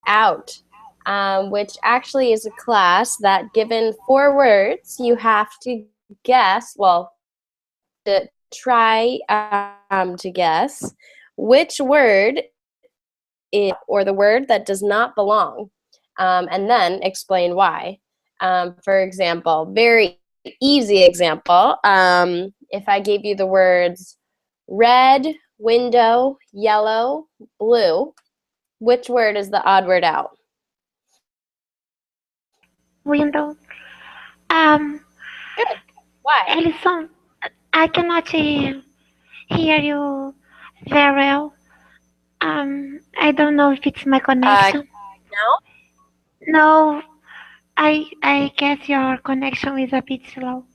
out, which actually is a class that, given 4 words, you have to guess, well, to try to guess which word is, or the word that does not belong, and then explain why. For example, very easy example, if I gave you the words red, window, yellow, blue, which word is the odd word out? Window. Um, Good. Why? Alison, I cannot hear you very well. I don't know if it's my connection. Now? No, I guess your connection is a bit slow.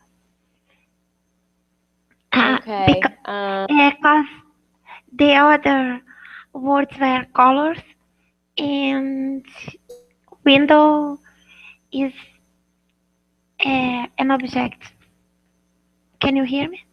Okay. Because the other words were colors and window is an object. Can you hear me?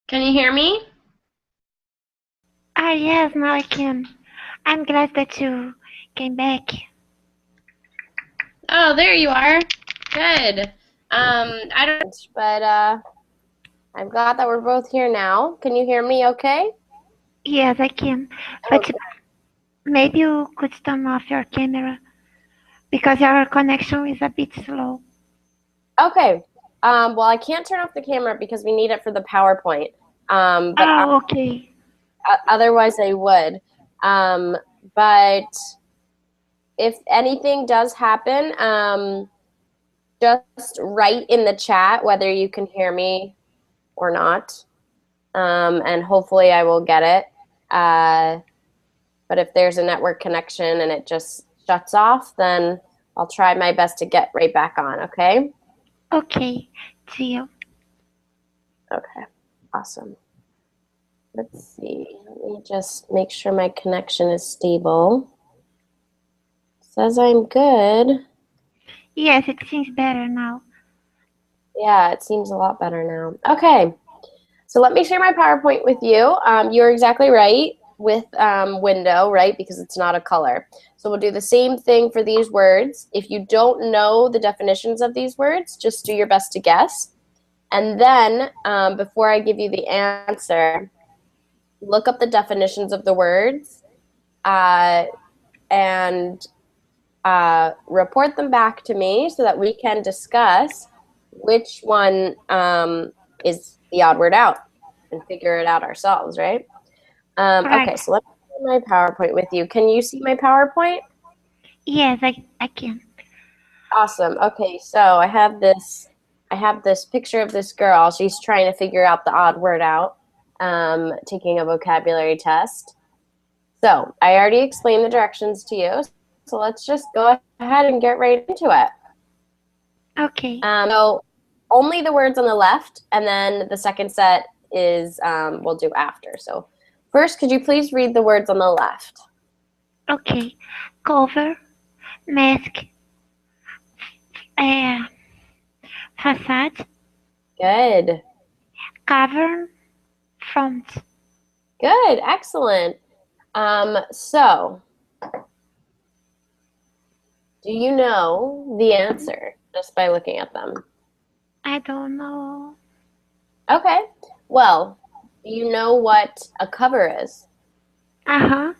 Can you hear me? Ah, yes, now I can. I'm glad that you came back. Oh, there you are. Good. I don't, but I'm glad that we're both here now. Can you hear me okay? Yes, I can. Oh, But maybe you could turn off your camera because your connection is a bit slow. okay. Well, I can't turn off the camera because we need it for the PowerPoint. But Oh, okay. otherwise I would. Um, but if anything does happen, just write in the chat whether you can hear me or not. And hopefully I will get it. But if there's a network connection and it just shuts off, then I'll try my best to get right back on, okay? Okay, see you. Okay, awesome. Let's see. Let me just make sure my connection is stable. Says I'm good. Yes, it seems better now. Yeah, it seems a lot better now. Okay, so let me share my PowerPoint with you. You're exactly right with window, right? Because it's not a color. So we'll do the same thing for these words. If you don't know the definitions of these words, just do your best to guess. And then before I give you the answer, look up the definitions of the words and report them back to me so that we can discuss which one is the odd word out and figure it out ourselves, right? Right. Okay, so let me share my PowerPoint with you. Can you see my PowerPoint? Yes, I can. Awesome. Okay, so I have this picture of this girl. She's trying to figure out the odd word out, taking a vocabulary test. So I already explained the directions to you. So let's just go ahead and get right into it. Okay. So only the words on the left, and then the second set is we'll do after. So first, could you please read the words on the left? Okay. Cover, mask, uh, facade, Good. cavern, front. Good. Excellent. So do you know the answer just by looking at them? I don't know. Okay. Well, do you know what a cover is? Uh-huh.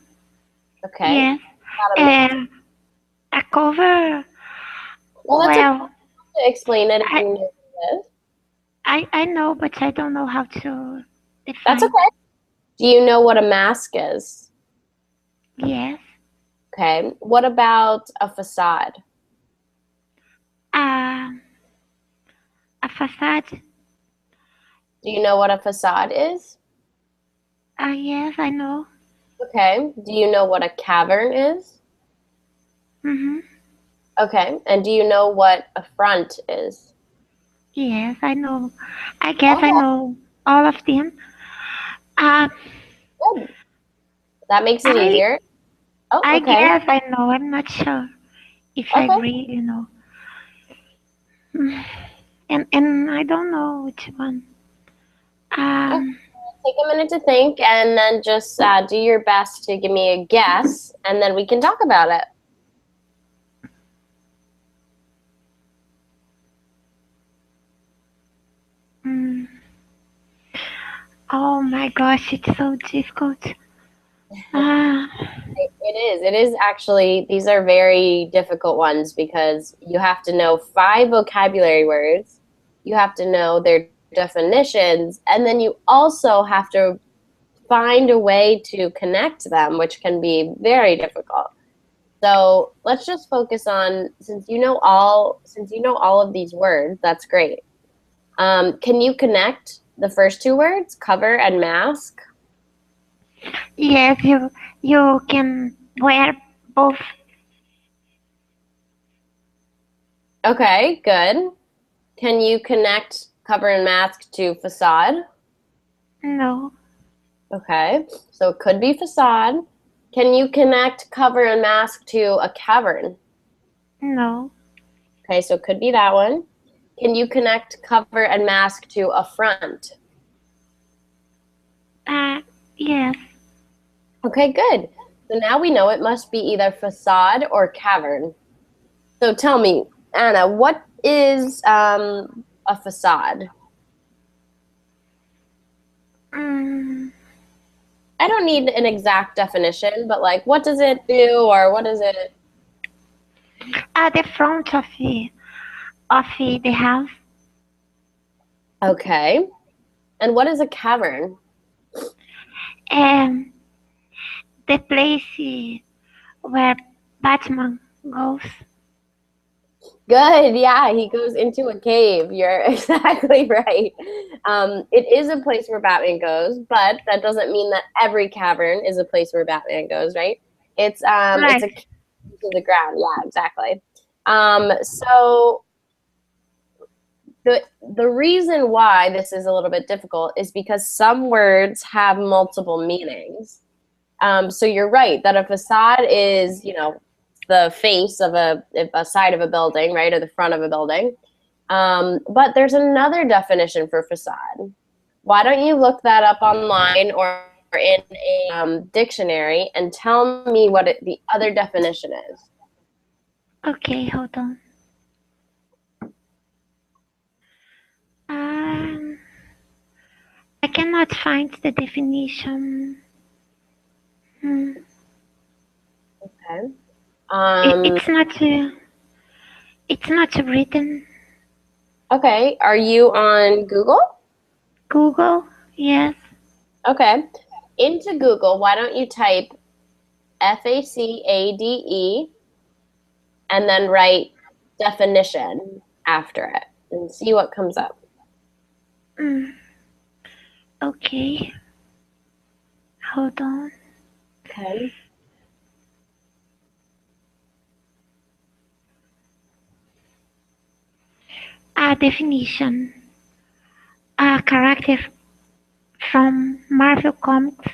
Okay. Yes. Got a minute. A cover. Well, that's okay Well, to explain it if I you know what it is. I know, but I don't know how to That's define. okay. Do you know what a mask is? Yes. Okay. What about a facade? Uh, a facade. Do you know what a facade is? Yes, I know. Okay. Do you know what a cavern is? Mm-hmm. Okay. And do you know what a front is? Yes, I know. I guess I Okay. know all of them. Uh, Good. That makes it I easier. Oh, I okay. guess I know. I'm not sure if I Okay. really know. Mm. And I don't know which one. Okay. Um. Take a minute to think and then just do your best to give me a guess and then we can talk about it. Mm. Oh my gosh, it's so difficult. Ah. It is. It is actually, these are very difficult ones because you have to know 5 vocabulary words, you have to know their definitions, and then you also have to find a way to connect them, which can be very difficult. So let's just focus on since you know all of these words, that's great. Can you connect the first 2 words, cover and mask? Yes, you can wear both. Okay, good. Can you connect cover and mask to facade? No. Okay, so it could be facade. Can you connect cover and mask to a cavern? No. Okay, so it could be that one. Can you connect cover and mask to a front? Uh. Yes. Okay, good. So now we know it must be either facade or cavern. So tell me, Anna, what is a facade? Mm. I don't need an exact definition, but like, what does it do or what is it? At the front of the house. Okay. And what is a cavern? And the place where Batman goes. Good. Yeah, he goes into a cave. You're exactly right. It is a place where Batman goes, but that doesn't mean that every cavern is a place where Batman goes, right? It's Right. a cave to the ground. Yeah, exactly. So the reason why this is a little bit difficult is because some words have multiple meanings. So you're right that a facade is, the face of a side of a building, right, or the front of a building. But there's another definition for facade. Why don't you look that up online or in a dictionary and tell me what the other definition is? Okay, hold on. I cannot find the definition. Okay. It's not written. Okay. Are you on Google? Google, yes. Okay. Into Google, why don't you type FACADE and then write definition after it and see what comes up. Okay. Hold on. Okay. Definition. A character from Marvel Comics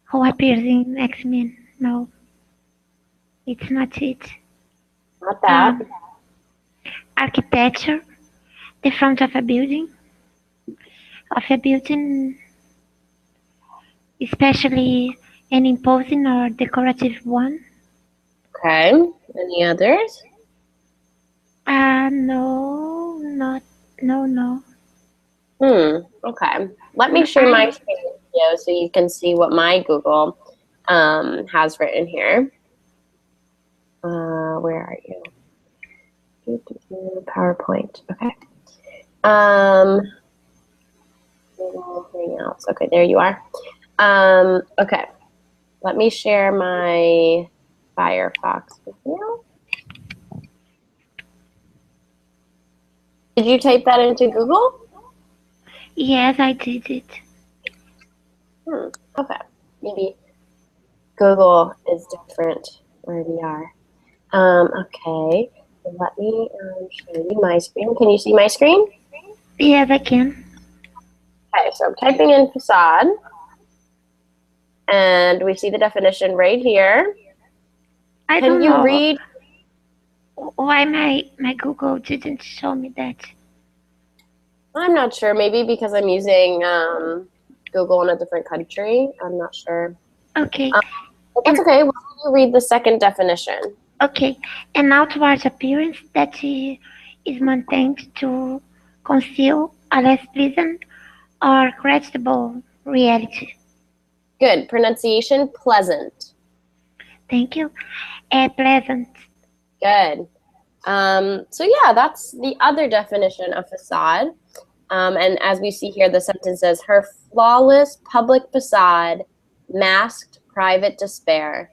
who appears in X-Men. No, it's not it. Not that. Architecture. The front of a building. Especially an imposing or decorative one. Okay. Any others? No. Okay. Let me share my screen with you so you can see what my Google has written here. Where are you? PowerPoint. Okay. Google Hangouts. Okay, there you are. Okay. Let me share my Firefox with you. Did you type that into Google? Yes, I did it. Okay. Maybe Google is different where we are. Okay. Let me show you my screen. Can you see my screen? Yes, I can. Okay, so I'm typing in facade. And we see the definition right here. Can you read? Why my Google didn't show me that? I'm not sure. Maybe because I'm using Google in a different country. I'm not sure. Okay. But that's okay. Why don't you read the second definition? Okay. An outward appearance that is maintained to conceal a less pleasant or creditable reality. Good. Pronunciation, pleasant. Thank you. Pleasant. Good. So yeah, that's the other definition of facade. And as we see here, the sentence says, her flawless public facade masked private despair.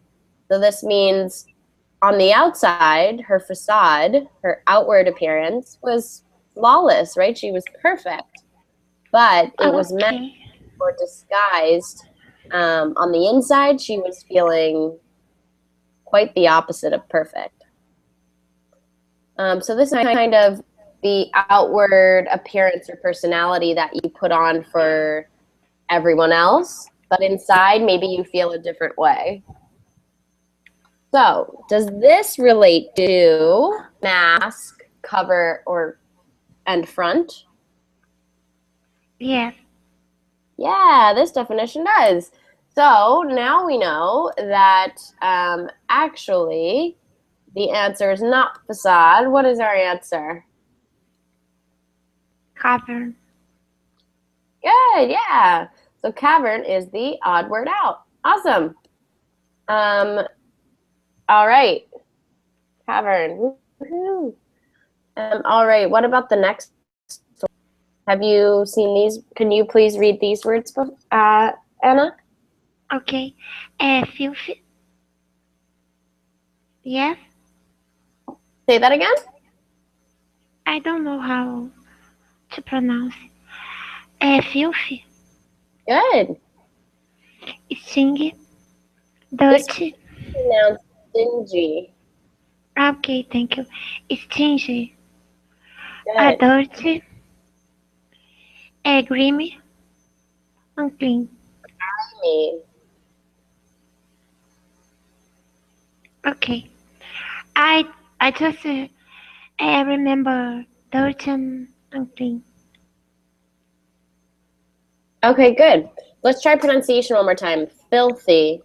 So this means on the outside, her facade, her outward appearance was flawless, right? She was perfect, but it was masked or disguised. On the inside, she was feeling quite the opposite of perfect. So this is kind of the outward appearance or personality that you put on for everyone else, but inside maybe you feel a different way. So does this relate to mask, cover, and front? Yes. Yeah, this definition does. So now we know that actually the answer is not facade. What is our answer? Cavern. Good, yeah. So cavern is the odd word out. Awesome. All right. Cavern. Woohoo. All right. What about the next? Have you seen these? Can you please read these words, Anna? Okay. Filthy. Yes. Say that again. I don't know how to pronounce it. Filthy. Good. Stingy. Dirty. Pronounced stingy. Okay, thank you. Stingy. Good. Dirty. Grimy. Unclean. Grimy. Okay. I just remember dirty and unclean. Okay, good. Let's try pronunciation one more time. Filthy.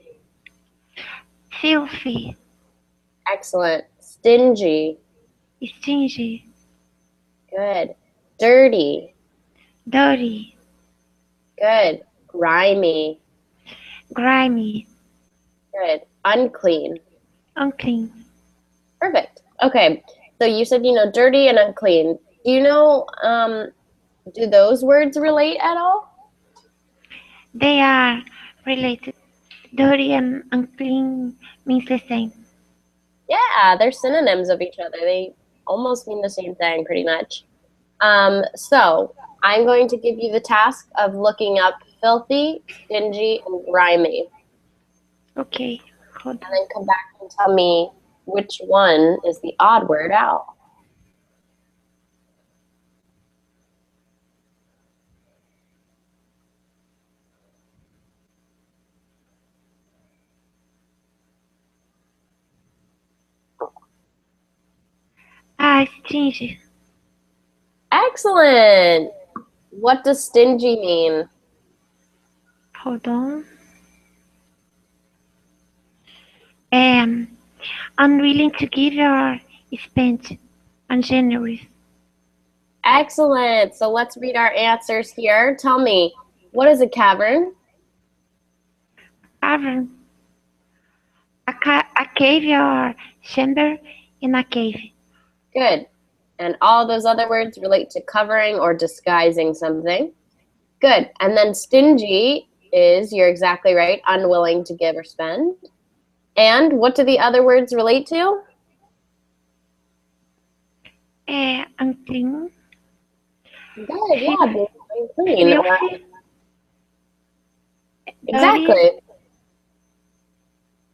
Filthy, Excellent. Stingy. stingy, Good. Dirty. dirty, Good. Grimy. grimy, Good. Unclean. unclean. Perfect. Okay. So you said you know dirty and unclean. Do you know do those words relate at all? They are related. Dirty and unclean means the same. Yeah, they're synonyms of each other. They almost mean the same thing pretty much. So I'm going to give you the task of looking up filthy, stingy, and grimy, Okay, hold and then come back and tell me which one is the odd word out. Stingy. Excellent. What does stingy mean? Hold on. Unwilling to give or spend, ungenerous. Excellent. So let's read our answers here. Tell me, what is a cavern? Cavern. A cave or chamber in a cave. Good. And all those other words relate to covering or disguising something. Good. And then stingy is, you're exactly right, unwilling to give or spend. And what do the other words relate to? Unclean. Good, yeah, being unclean. Filthy. Exactly.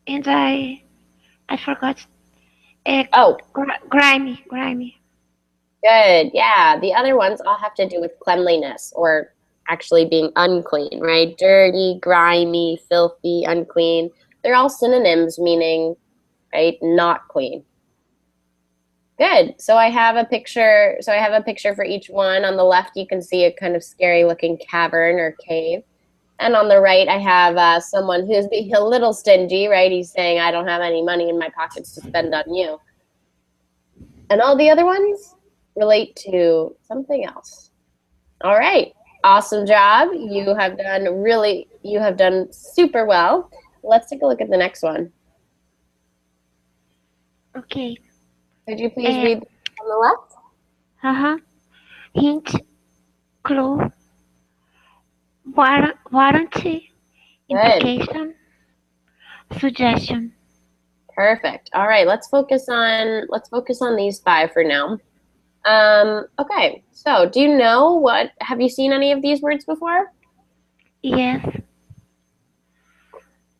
And I forgot. Oh, Grimy. good. Yeah, the other ones all have to do with cleanliness or actually being unclean, right? Dirty, grimy, filthy, unclean. They're all synonyms meaning, right, not clean. Good. So I have a picture. So I have a picture for each one. On the left, you can see a kind of scary looking cavern or cave. And on the right, I have someone who's being a little stingy, right? He's saying, I don't have any money in my pockets to spend on you. And all the other ones relate to something else. All right. Awesome job. You have done super well. Let's take a look at the next one. Okay. Could you please read on the left? Hint, clue, warranty, implication, suggestion. Perfect. All right, let's focus on these 5 for now. Okay, so do you know have you seen any of these words before? Yes.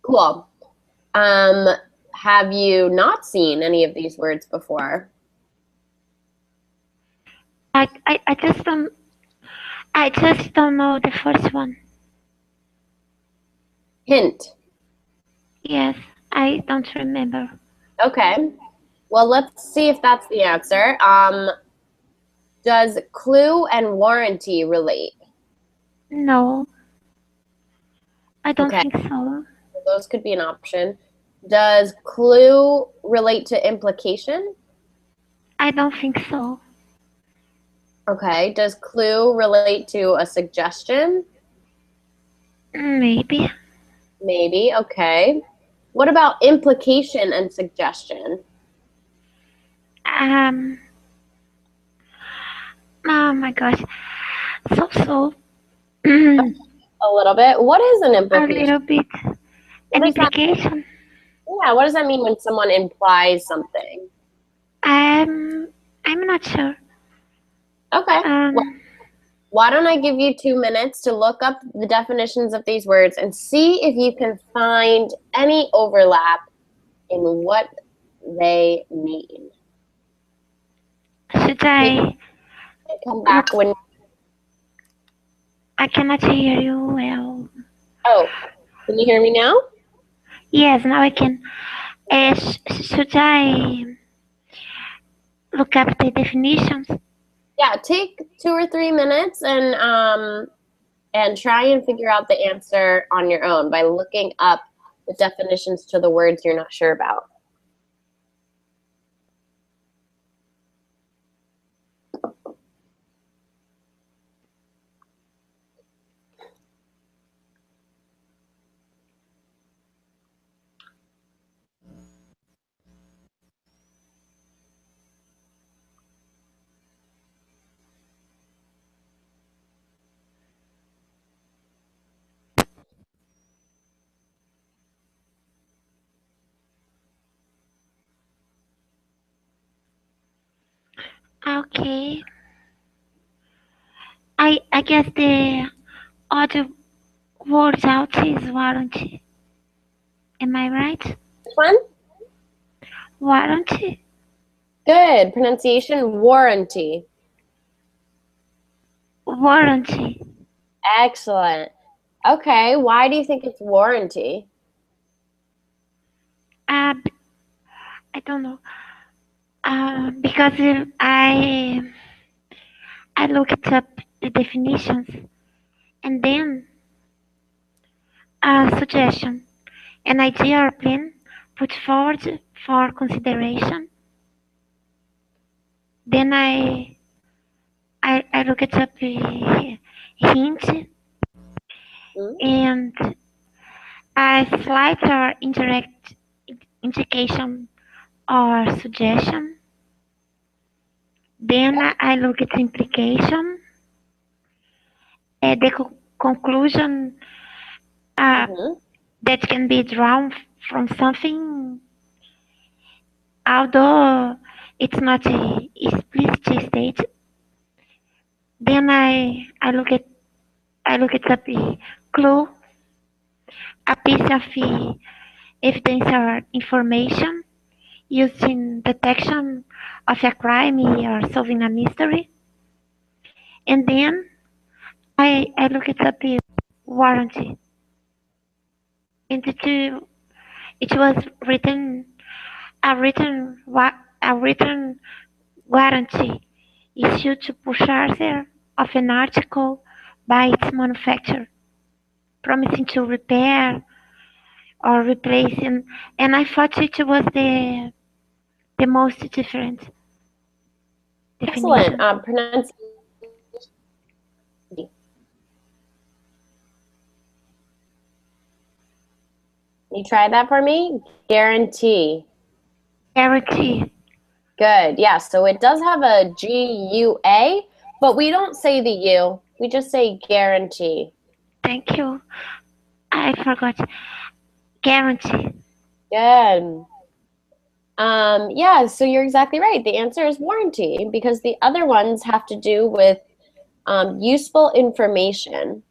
Cool. Have you not seen any of these words before? I just don't know the first one. Hint. Yes, I don't remember. Okay. Well, let's see if that's the answer. Does clue and warranty relate? No, I don't Okay. think so. Those could be an option. Does clue relate to implication? I don't think so. Okay. Does clue relate to a suggestion? Maybe. Maybe. Okay. What about implication and suggestion? Oh my gosh. So. A little bit. What is an A implication? little bit. An implication. Yeah, what does that mean when someone implies something? I'm not sure. Okay. Well, why don't I give you 2 minutes to look up the definitions of these words and see if you can find any overlap in what they mean. Should I come back when... I cannot hear you well. Oh, can you hear me now? Yes, now I can. Should I look up the definitions? Yeah, take 2 or 3 minutes and try and figure out the answer on your own by looking up the definitions to the words you're not sure about. Okay. I guess the other word out is warranty. Am I right? Which one? Warranty? Good. Pronunciation, warranty. Warranty. Excellent. Okay, why do you think it's warranty? I don't know. Because I looked up the definitions and then a suggestion, an idea or plan put forward for consideration. Then I looked up a hint Hmm? and a slight or indirect indication or suggestion. Then I look at implication, the conclusion Mm-hmm. that can be drawn from something, although it's not a explicit state. Then I look at the clue, a piece of evidence or information used in detection of a crime or solving a mystery. And then I look at the warranty. And it was written a written warranty issued to purchaser of an article by its manufacturer, promising to repair or replace, and I thought it was the most different Excellent. definition. Pronunciation. You try that for me? Guarantee. Guarantee. Good. Yeah, so it does have a G-U-A, but we don't say the U. We just say guarantee. Thank you. I forgot. Guarantee. Good. Yeah, so you're exactly right. The answer is warranty because the other ones have to do with useful information.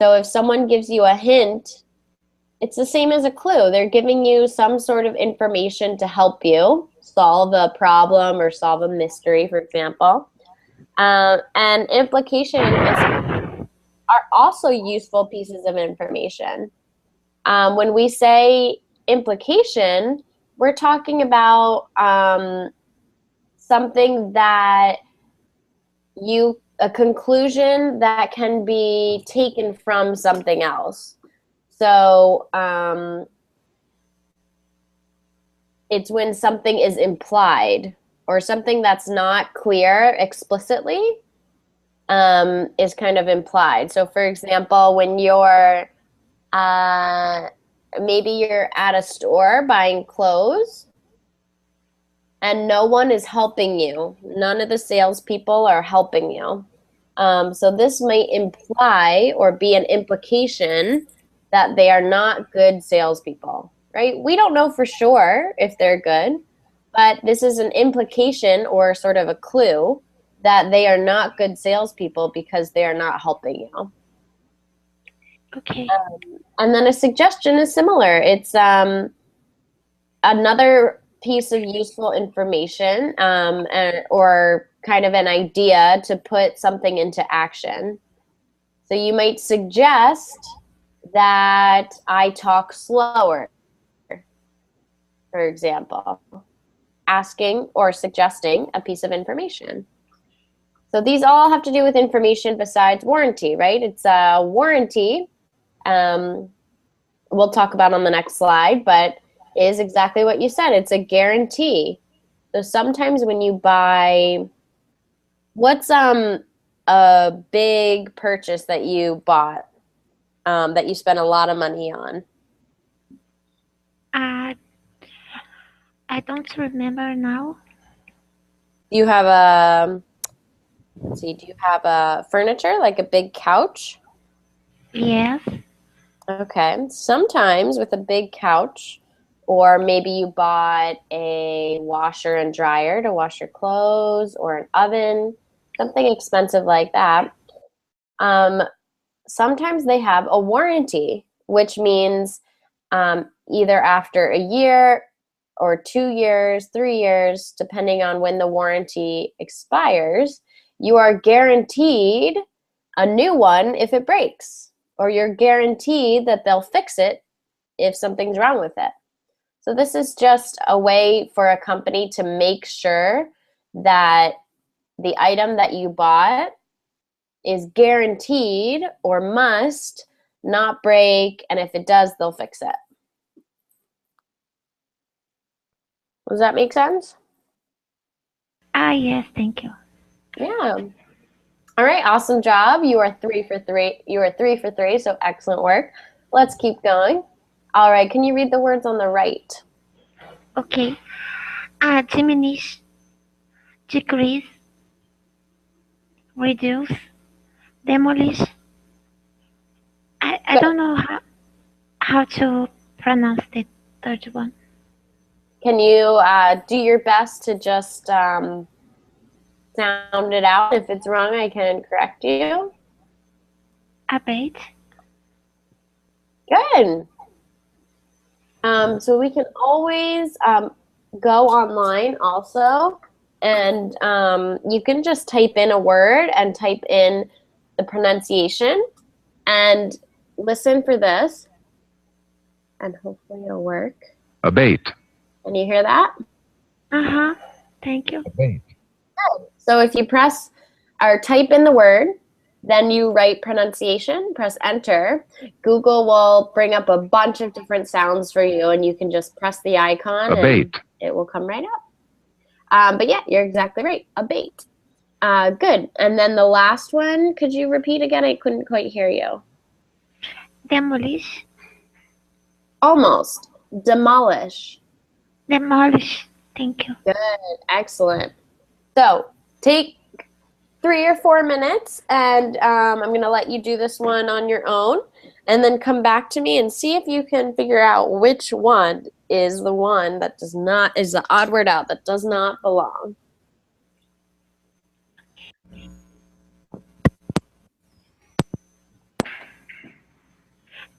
So if someone gives you a hint, it's the same as a clue. They're giving you some sort of information to help you solve a problem or solve a mystery, for example. And implication are also useful pieces of information. When we say implication, we're talking about something that a conclusion that can be taken from something else. So it's when something is implied or something that's not clear explicitly is kind of implied. So, for example, when maybe you're at a store buying clothes and no one is helping you. None of the salespeople are helping you. So this might imply or be an implication that they are not good salespeople, right? We don't know for sure if they're good, but this is an implication or sort of a clue that they are not good salespeople because they are not helping you. Okay. And then a suggestion is similar. It's another piece of useful information or kind of an idea to put something into action. So you might suggest that I talk slower, for example. asking or suggesting a piece of information. So these all have to do with information besides warranty, right? It's a warranty. We'll talk about on the next slide, but is exactly what you said. It's a guarantee. So sometimes when you buy, what's a big purchase that you bought that you spent a lot of money on? I don't remember now. You have a, let's see, do you have a furniture, like a big couch? Yes. Okay. Sometimes with a big couch, or maybe you bought a washer and dryer to wash your clothes, or an oven, something expensive like that. Sometimes they have a warranty, which means either after a year or 2 years, 3 years, depending on when the warranty expires, you are guaranteed a new one if it breaks, or you're guaranteed that they'll fix it if something's wrong with it. So this is just a way for a company to make sure that the item that you bought is guaranteed or must not break, and if it does, they'll fix it. Does that make sense? Yes, thank you. Yeah. All right, awesome job. You are 3 for 3. You are 3 for 3, so excellent work. Let's keep going. All right, can you read the words on the right? Okay. Diminish, decrease, reduce, demolish. I don't know how to pronounce the third one. Can you do your best to just sound it out? If it's wrong, I can correct you. Abate. Good. So we can always go online also, and you can just type in a word and type in the pronunciation and listen for this, and hopefully it'll work. Abate. Can you hear that? Uh-huh. Thank you. Abate. So if you press or type in the word, then you write pronunciation, press enter. Google will bring up a bunch of different sounds for you, and you can just press the icon Abate. and it will come right up. But yeah, you're exactly right. Abate. Good. And then the last one, could you repeat again? I couldn't quite hear you. Demolish. Almost. Demolish. Demolish. Thank you. Good. Excellent. So take 3 or 4 minutes, and I'm going to let you do this one on your own, and then come back to me and see if you can figure out which one is the one that does not, is the odd word out that does not belong.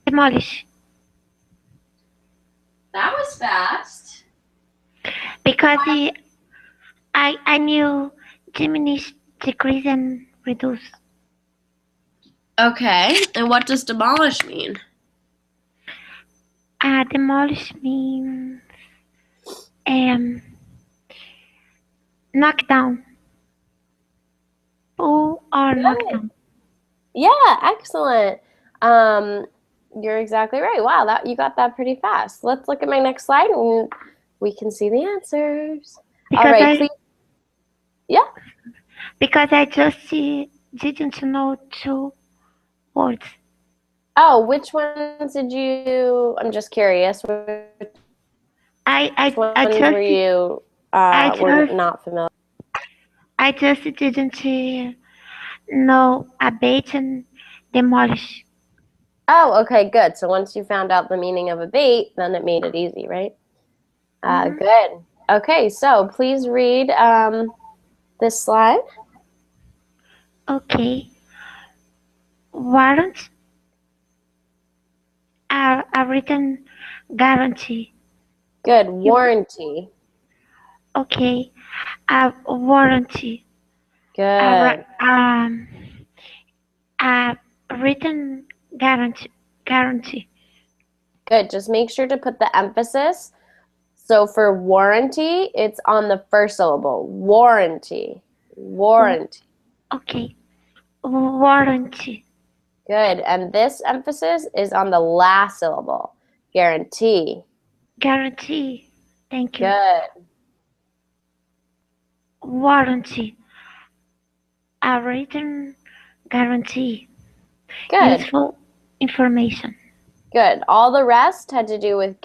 Demolish. That was fast. Because I knew diminish, decrease, and reduce. Okay, and what does demolish mean? Demolish means knock down. Pull or knock down. Yeah, excellent. You're exactly right. Wow, that you got that pretty fast. Let's look at my next slide and we can see the answers. Because All right, please. Yeah. Because I just didn't know 2 words. Oh, which ones did you? I'm just curious. Which I ones just were you were not familiar? I just didn't know abate and demolish. Oh, okay, good. So once you found out the meaning of abate, then it made it easy, right? Good. Okay, so please read this slide. Okay. Warrant. A written guarantee. Good. Warranty. Okay. A warranty. Good. A written guarantee. Good. Just make sure to put the emphasis So for warranty, it's on the first syllable. Warranty. Warranty. Okay. Warranty. Good. And this emphasis is on the last syllable. Guarantee. Guarantee. Thank you. Good. Warranty. A written guarantee. Good. Useful information. Good. All the rest had to do with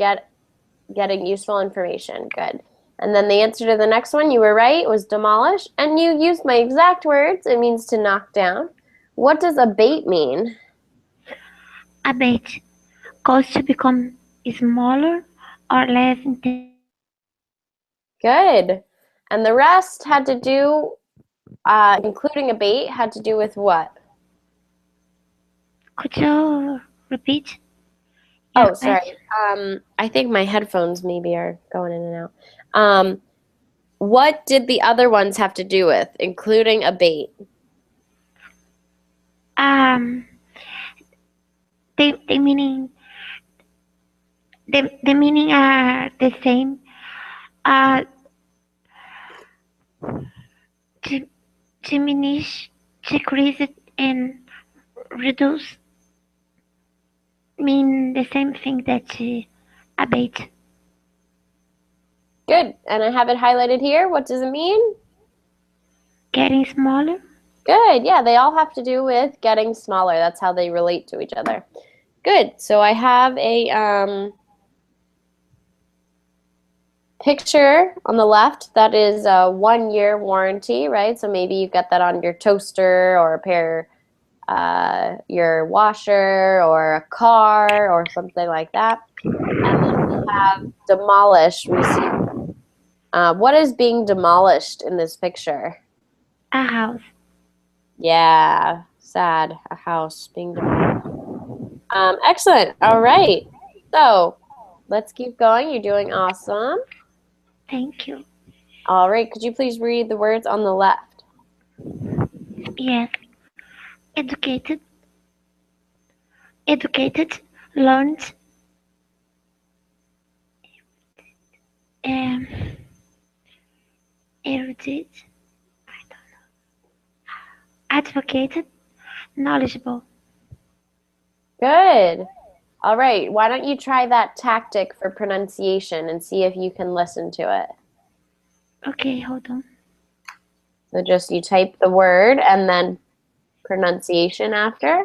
getting useful information. Good. And then the answer to the next one, you were right, was demolish. And you used my exact words. It means to knock down. What does abate mean? Abate. Cause to become smaller or less intense. Good. And the rest had to do, including abate, had to do with what? Could you repeat? Oh, sorry. I think my headphones maybe are going in and out. What did the other ones have to do with, including abate? The meaning the meaning are the same. Diminish, decrease, and reduce mean the same thing that abate. Good. And I have it highlighted here. What does it mean? Getting smaller. Good. Yeah, they all have to do with getting smaller. That's how they relate to each other. Good. So I have a picture on the left that is a 1-year warranty, right? So maybe you get that on your toaster or a pair, your washer or a car or something like that. And then we have demolish. We see what is being demolished in this picture? A house. Yeah, sad. A house being demolished. Excellent. All right. So let's keep going. You're doing awesome. Thank you. All right. Could you please read the words on the left? Yes. Educated. Educated. Learned. Erudite. I don't know. Advocated. Knowledgeable. Good. All right. Why don't you try that tactic for pronunciation and see if you can listen to it? Okay, hold on. So just you type the word and then pronunciation after.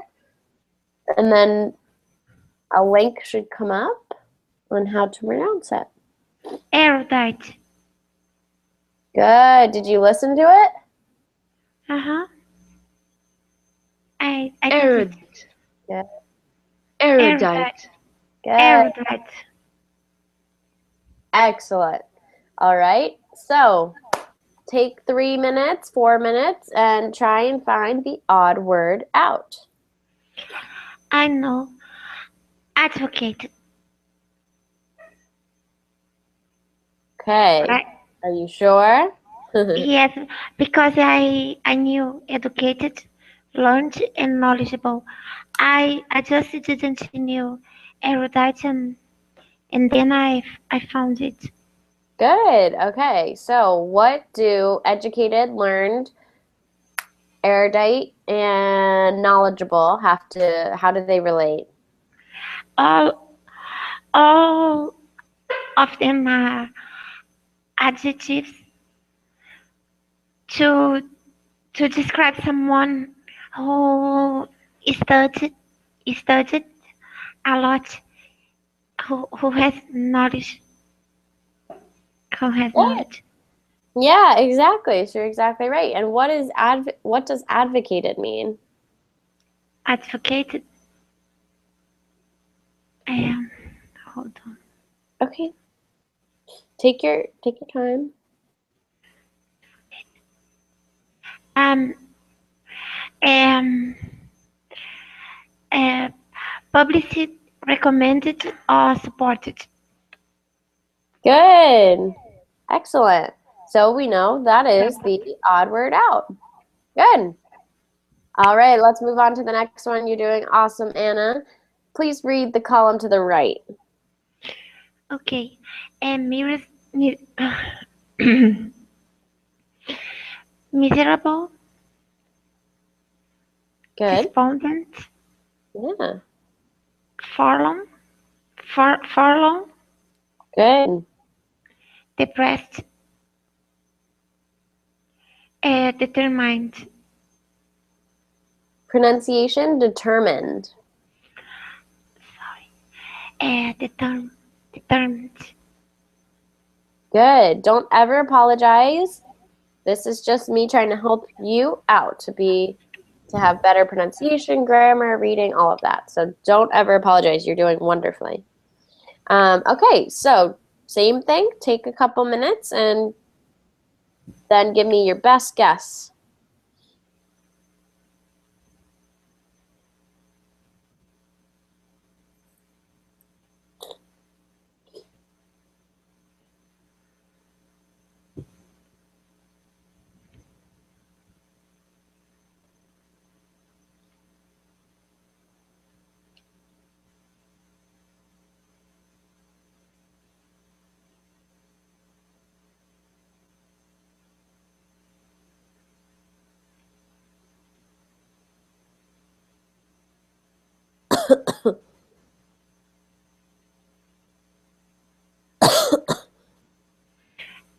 And then a link should come up on how to pronounce it. Erudite. Good. Did you listen to it? Uh-huh. I Erudite. Good. Erudite. Good. Erudite. Excellent. All right. So take 3 minutes, 4 minutes, and try and find the odd word out. I know. Advocated. Okay. Right. Are you sure? Yes, because I knew educated, learned, and knowledgeable. I just didn't know erudite, and then I found it. Good. Okay. So what do educated, learned, erudite, and knowledgeable have to, how do they relate? All of them are adjectives to describe someone who studied a lot, who has knowledge, knowledge. Yeah, exactly. So you're exactly right. And what does advocated mean? Advocated. Hold on. Okay. Take your time. Published, recommended, or supported. Good. Excellent. So we know that is the odd word out. Good. All right, let's move on to the next one. You're doing awesome, Anna. Please read the column to the right. Okay. Mirrors Mi- miserable, Good. despondent, Yeah. forlorn, forlorn, Good. depressed, determined, Pronunciation, determined. determined. Good. Don't ever apologize. This is just me trying to help you out to have better pronunciation, grammar, reading, all of that. So don't ever apologize. You're doing wonderfully. Okay, so same thing. Take a couple minutes and then give me your best guess.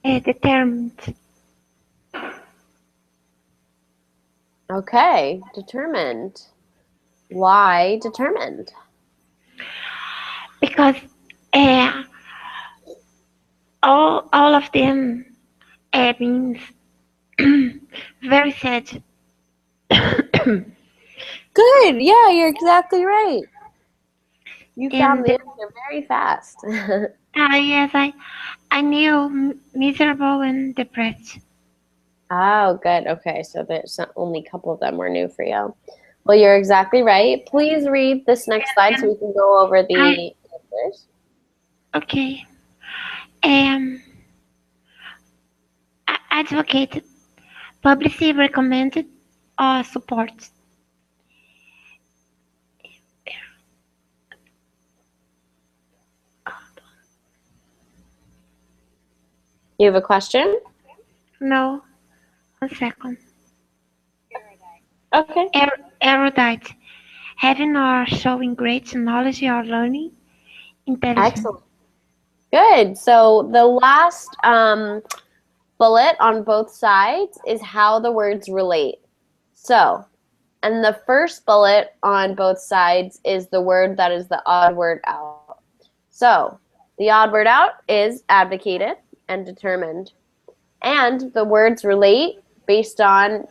Determined. Okay, determined. Why determined? Because uh, all of them means very sad. Good. Yeah, you're exactly right. You found And the answer very fast. yes, I knew miserable and depressed. Oh, good. Okay, so there's only a couple of them were new for you. Well, you're exactly right. Please read this next slide so we can go over I the answers. okay. Advocate, publicly recommended, or support. You have a question? No, 1 second. Okay. Erudite, having or showing great knowledge or learning, intelligence. Excellent. Good. So the last bullet on both sides is how the words relate. So, and the first bullet on both sides is the word that is the odd word out. So, the odd word out is advocated and determined. And the words relate based on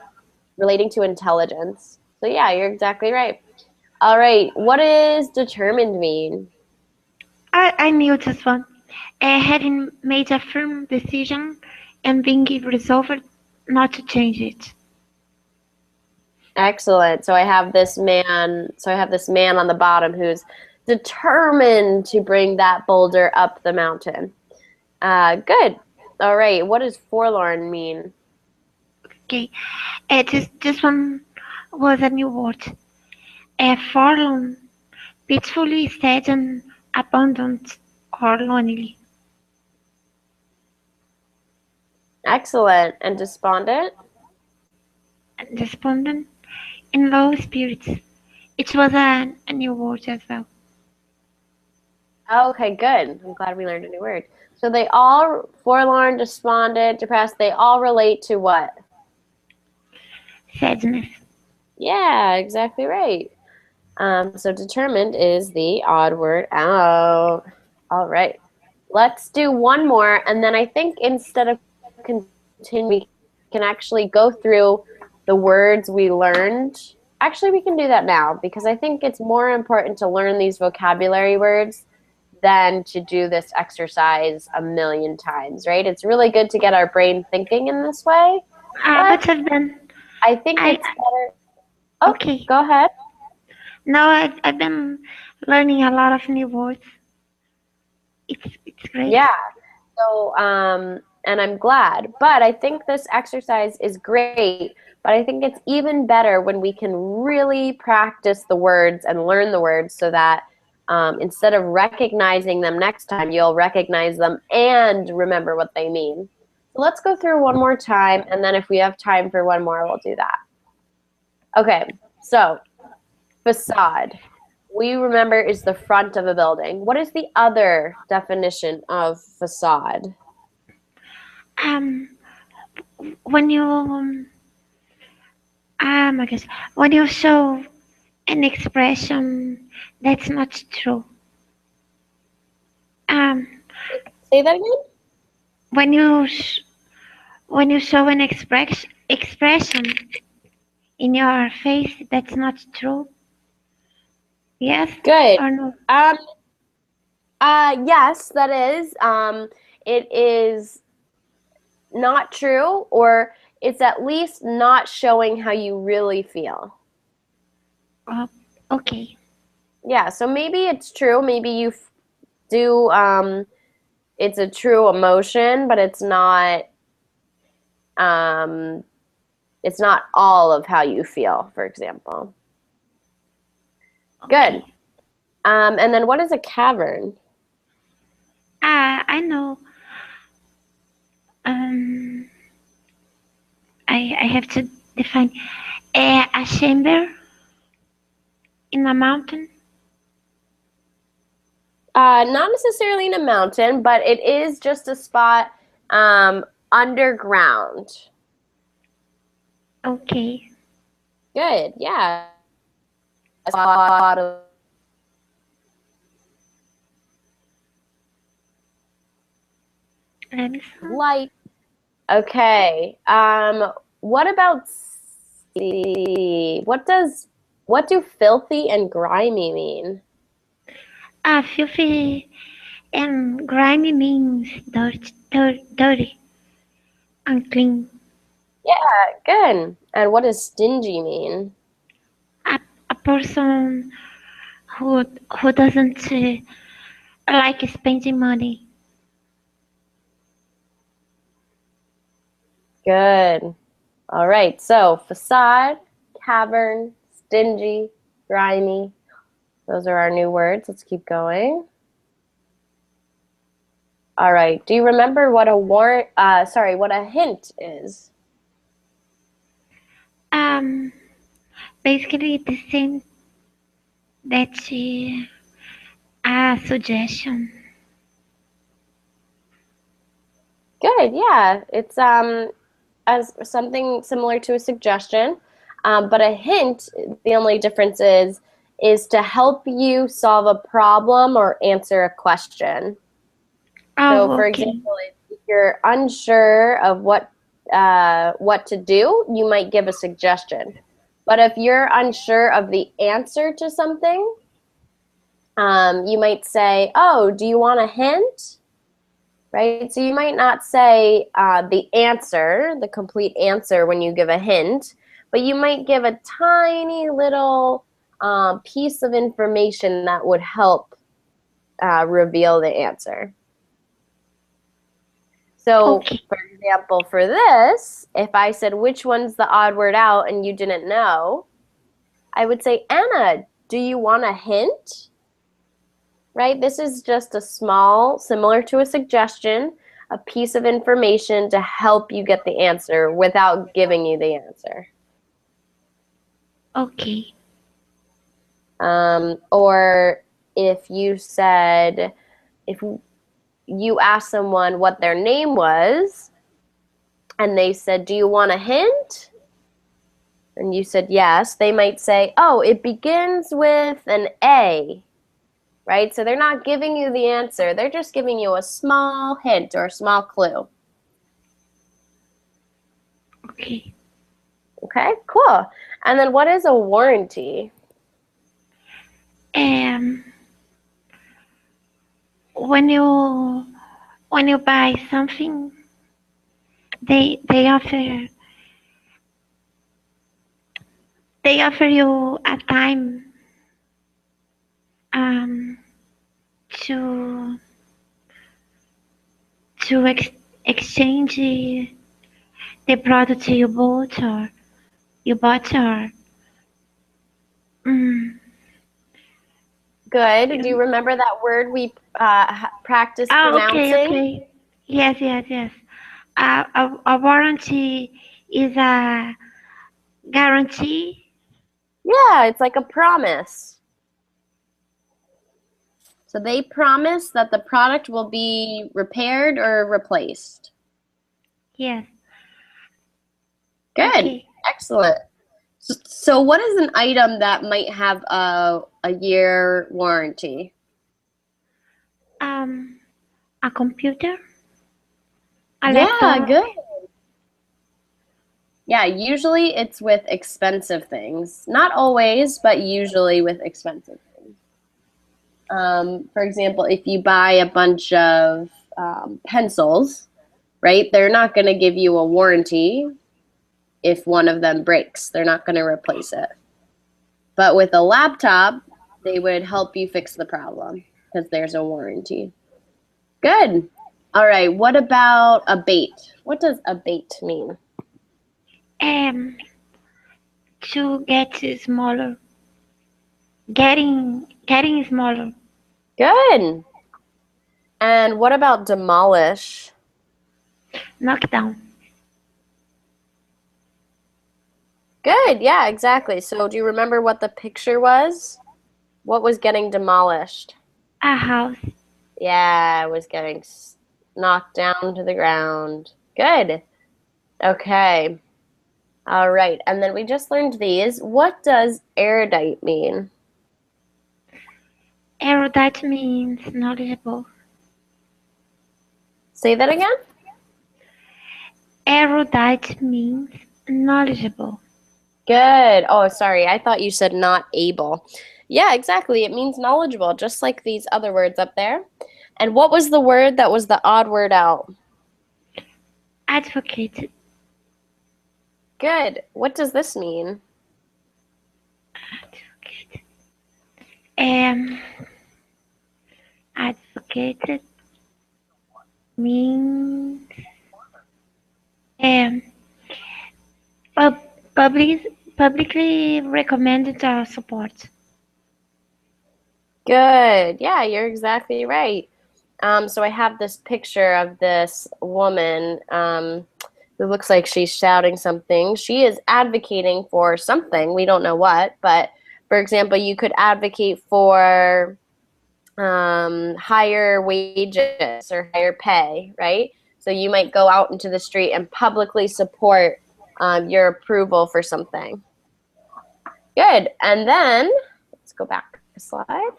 relating to intelligence. So, yeah, you're exactly right. All right, what does determined mean? I knew this one. Having made a firm decision and being resolved not to change it. Excellent. So I have this man on the bottom who's determined to bring that boulder up the mountain. Good. All right. What does forlorn mean? Okay, this one was a new word. Forlorn, peacefully sad and abandoned or lonely. Excellent. And despondent? Despondent, in low spirits. It was a new word as well. Okay, good. I'm glad we learned a new word. So they all, forlorn, despondent, depressed, they all relate to what? Sadness. Yeah, exactly right. So determined is the odd word out. All right. Let's do one more, and then I think instead of continuing, we can actually go through the words we learned. Actually, we can do that now because I think it's more important to learn these vocabulary words than to do this exercise a million times, right? It's really good to get our brain thinking in this way, But but I've been I think I it's better. Oh, okay. go ahead. Now I've been learning a lot of new words. It's great. Yeah. So, and I'm glad. But I think this exercise is great. But I think it's even better when we can really practice the words and learn the words so that Instead of recognizing them next time, you'll recognize them and remember what they mean. So let's go through one more time, and then if we have time for one more, we'll do that. Okay, so facade. We remember is the front of a building. What is the other definition of facade? When you I guess when you show an expression that's not true. Say that again? When you show an expression in your face that's not true. Yes. Good. Or no? Yes, that is. It is not true, or it's at least not showing how you really feel. Okay. Yeah, so maybe it's true. Maybe you do, it's a true emotion, but it's not all of how you feel, for example. Okay. Good. And then what is a cavern? I know. I have to define a chamber in a mountain. Not necessarily in a mountain, but it is just a spot underground. Okay. Good, yeah. A lot of Let me see. light. Okay. What about what do filthy and grimy mean? Filthy and grimy means dirty, unclean. Yeah, good. And what does stingy mean? A person who doesn't like spending money. Good. All right. So facade, cavern, stingy, grimy. Those are our new words. Let's keep going. All right. Do you remember what what a hint is? Basically the same that a suggestion. Good. Yeah. It's as something similar to a suggestion, but a hint. The only difference is to help you solve a problem or answer a question. Oh, So, for okay. example, if you're unsure of what to do, you might give a suggestion. But if you're unsure of the answer to something, you might say, "Oh, do you want a hint?" Right? So you might not say the answer, the complete answer, when you give a hint, but you might give a tiny little piece of information that would help reveal the answer. So, Okay. for example, for this, if I said, which one's the odd word out and you didn't know, I would say, Anna, do you want a hint? Right? This is just a small, similar to a suggestion, a piece of information to help you get the answer without giving you the answer. Okay. Or if you said, if you asked someone what their name was, and they said, do you want a hint? And you said yes, they might say, oh, it begins with an A, right? So they're not giving you the answer. They're just giving you a small hint or a small clue. Okay. Okay, cool. And then what is a warranty? When you buy something, they offer you a time to exchange the product you bought or Good. Do you remember that word we practiced Oh, okay, pronouncing? okay. Yes, yes, yes. A warranty is a guarantee. Yeah, it's like a promise. So they promise that the product will be repaired or replaced. Yes. Good. Okay. Excellent. So what is an item that might have a year warranty? Um, a computer, a Yeah, laptop. good. Yeah, usually it's with expensive things. Not always, but usually with expensive things. For example, if you buy a bunch of pencils, right, they're not going to give you a warranty if one of them breaks. They're not going to replace it. But with a laptop, they would help you fix the problem because there's a warranty. Good. All right. What about a bait? What does a bait mean? Um, to get smaller, getting smaller. Good. And what about demolish? Knockdown. Good. Yeah, exactly. So do you remember what the picture was? What was getting demolished? A house. Yeah, it was getting knocked down to the ground. Good. Okay. All right. And then we just learned these. What does erudite mean? Erudite means knowledgeable. Say that again? Erudite means knowledgeable. Good. Oh, sorry. I thought you said not able. Yeah, exactly. It means knowledgeable, just like these other words up there. And what was the word that was the odd word out? Advocate. Good. What does this mean? Um, advocated means um, pub, publicly recommended or support. Good. Yeah, you're exactly right. So I have this picture of this woman who looks like she's shouting something. She is advocating for something. We don't know what, but for example, you could advocate for higher wages or higher pay, right? So you might go out into the street and publicly support your approval for something. Good. And then let's go back a slide.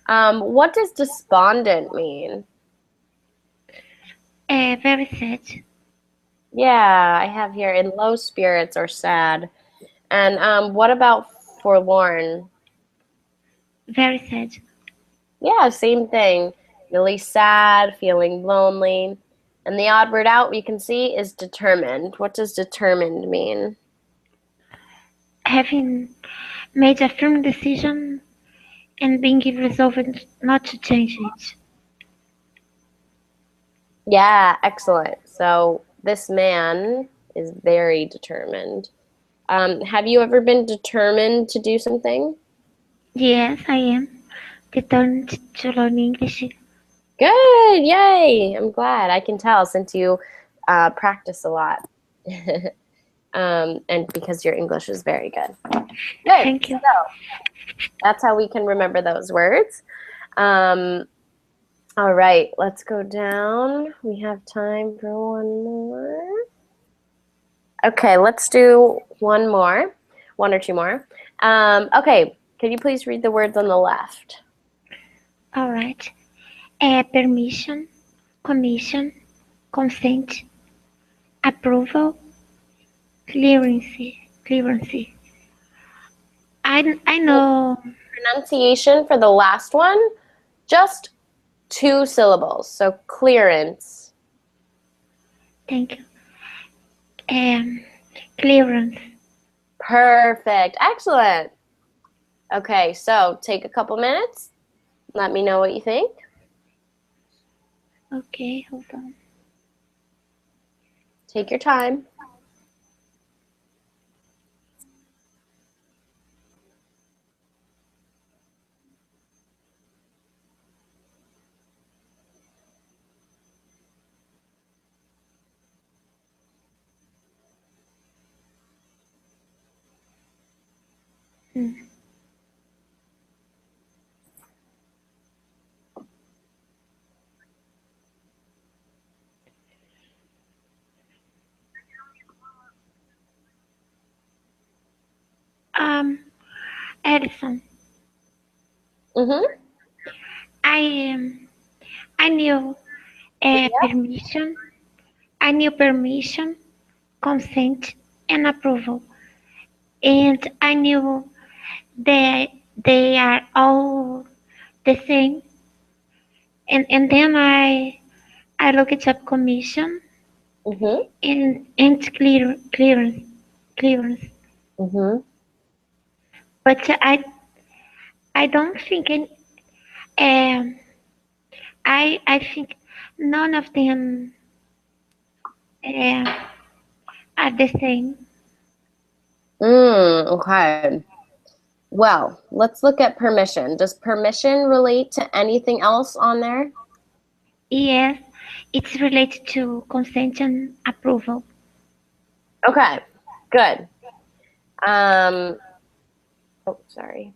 What does despondent mean? Very sad. Yeah, I have here in low spirits or sad. And what about forlorn? Very sad. Yeah, same thing. Really sad, feeling lonely. And the odd word out we can see is determined. What does determined mean? Having made a firm decision and being resolved not to change it. Yeah, excellent. So this man is very determined. Have you ever been determined to do something? Yes, I am determined to learn English. Good, yay! I'm glad. I can tell since you practice a lot. And because your English is very good. Good. Thank you. So that's how we can remember those words. All right, let's go down. We have time for one more. Okay, let's do one or two more. Okay, can you please read the words on the left? All right. Permission, commission, consent, approval, clearance. I know. Pronunciation for the last one, just 2 syllables. So clearance. Thank you. Clearance. Perfect. Excellent. Okay, so take a couple minutes. Let me know what you think. Okay, hold on. Take your time. Mm. Um, Edison, Mm-hmm. I um, I knew permission. I knew permission, consent, and approval, and I knew that they are all the same. And then I looked up commission Mm-hmm. and clearance. Mm-hmm. But I don't think um I think none of them uh, are the same. Okay. Well, let's look at permission. Does permission relate to anything else on there? Yes, it's related to consent and approval. Okay, good. Oh, sorry.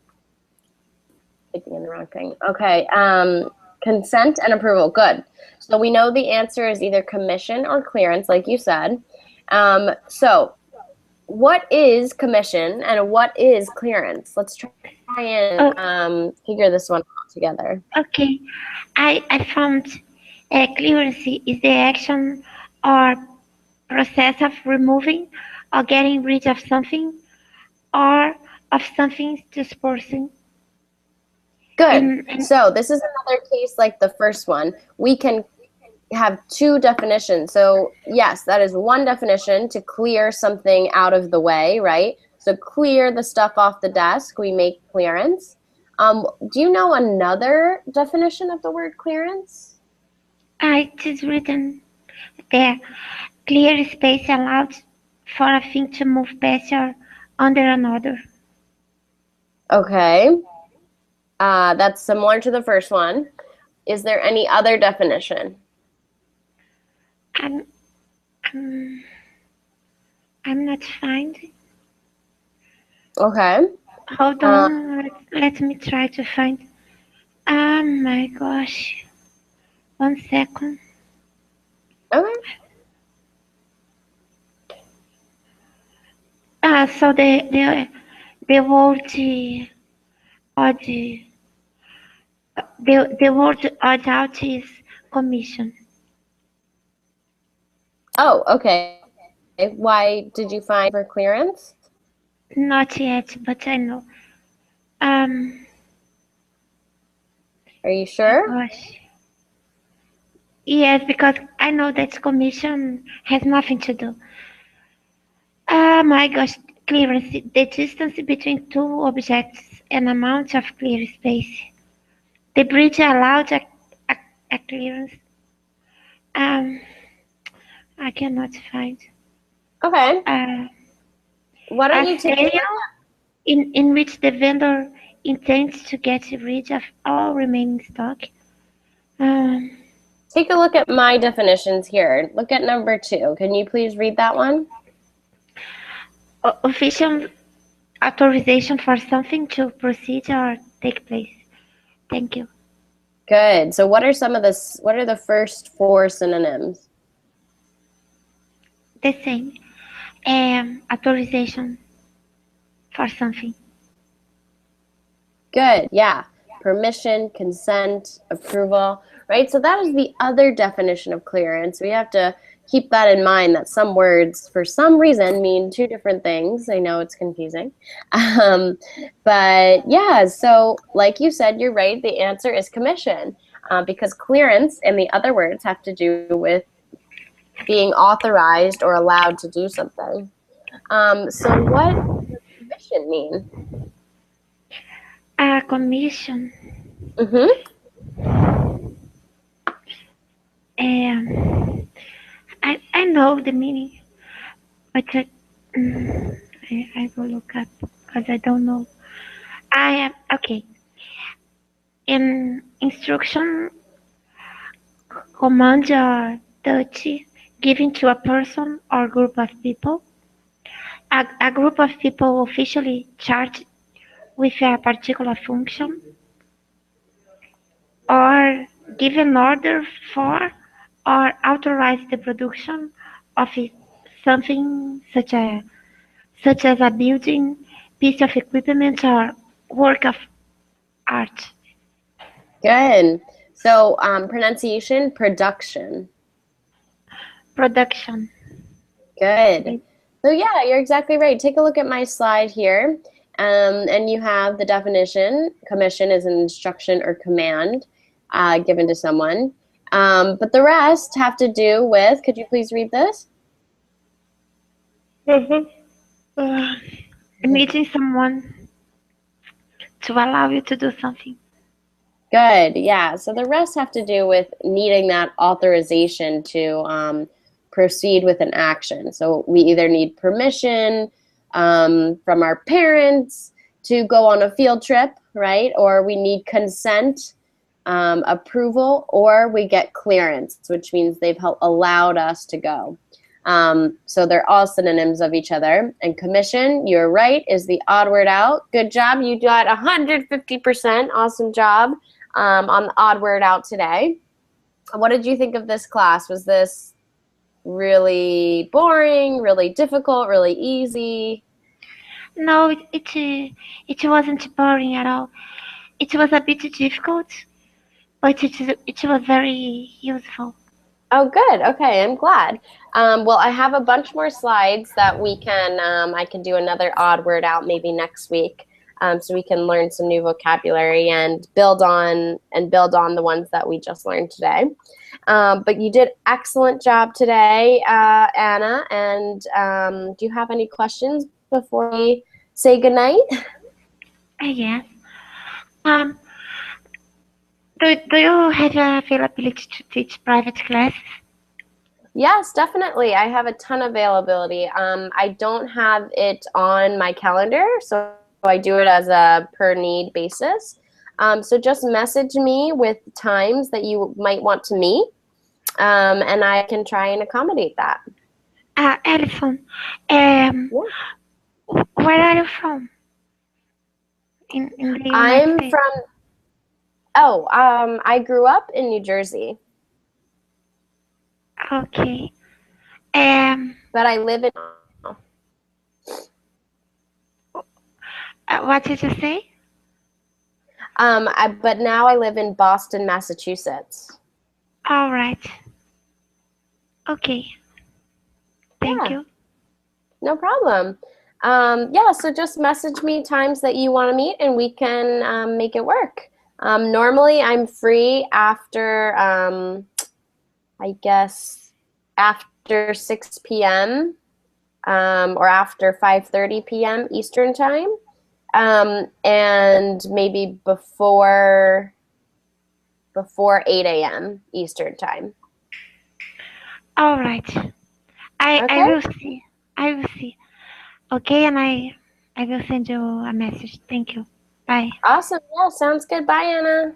Clicking in the wrong thing. Okay, consent and approval, good. So we know the answer is either commission or clearance, like you said. So what is commission and what is clearance? Let's try Oh, and figure this one out together. okay. I found clearance is the action or process of removing or getting rid of something or of something dispersing. Good. And So this is another case like the first one. We can have two definitions. So yes, that is one definition to clear something out of the way, right? So clear the stuff off the desk, we make clearance. Do you know another definition of the word clearance? it is written there. Clear space allowed for a thing to move past or under another. Okay. That's similar to the first one. Is there any other definition? I'm, I'm, I'm not finding. Okay. Hold on, let me try to find. Oh my gosh. 1 second. Okay. So the word odd the word odd out is commission. Oh, okay. Why did you find for clearance? Not yet, but I know. Um, Are you sure? gosh. Yes, because I know that commission has nothing to do. Oh my gosh, clearance, the distance between two objects and amount of clear space. The bridge allowed a clearance. Um, I cannot find. Okay. Why don't A you take sale in which the vendor intends to get rid of all remaining stock. Um, take a look at my definitions here. Look at number 2. Can you please read that one? official authorization for something to proceed or take place. Thank you. Good. So what are the first 4 synonyms? The same. Authorization for something. Good. Yeah. Permission, consent, approval, right? So that is the other definition of clearance. We have to keep that in mind that some words, for some reason, mean 2 different things. I know it's confusing. But yeah, so like you said, you're right. The answer is commission because clearance and the other words have to do with being authorized or allowed to do something. So what does commission mean? A commission. I know the meaning, but I will look up because I don't know. I am okay. In instruction, command or duty given to a person or group of people. A group of people officially charged with a particular function, or give an order for or authorize the production of something such as a building, piece of equipment, or work of art. Good. So pronunciation, production. Production. Good. So yeah, you're exactly right. Take a look at my slide here. And you have the definition. Commission is an instruction or command given to someone. But the rest have to do with, could you please read this? Meeting someone to allow you to do something. Good, yeah. So the rest have to do with needing that authorization to proceed with an action. So we either need permission from our parents to go on a field trip, right? Or we need consent, approval, or we get clearance, which means they've allowed us to go. So they're all synonyms of each other. And commission, you're right, is the odd word out. Good job. You got 150%. Awesome job on the odd word out today. What did you think of this class? Was this really boring, really difficult, really easy? No, it wasn't boring at all. It was a bit difficult, but it was very useful. Oh, good. Okay, I'm glad. Well, I have a bunch more slides that we can, I can do another odd word out maybe next week. So we can learn some new vocabulary and build on the ones that we just learned today. But you did excellent job today, Anna. And do you have any questions before we say goodnight? Yes. Do you have availability to teach private classes? Yes, definitely. I have a ton of availability. I don't have it on my calendar, so I do it as a per need basis. So just message me with times that you might want to meet, and I can try and accommodate that. Alison, where are you from? In the United I'm States? from, I grew up in New Jersey, Okay. but I live in, What did you say? but now I live in Boston, Massachusetts. All right. Okay. Thank Yeah. you. No problem. Yeah, so just message me times that you want to meet and we can make it work. Normally I'm free after, I guess, after 6 p.m. Or after 5:30 p.m. Eastern time, and maybe before 8 a.m. Eastern time. All right. I Okay. will see. I will see. Okay, and I will send you a message. Thank you. Bye. Awesome. Yeah, sounds good. Bye, Anna.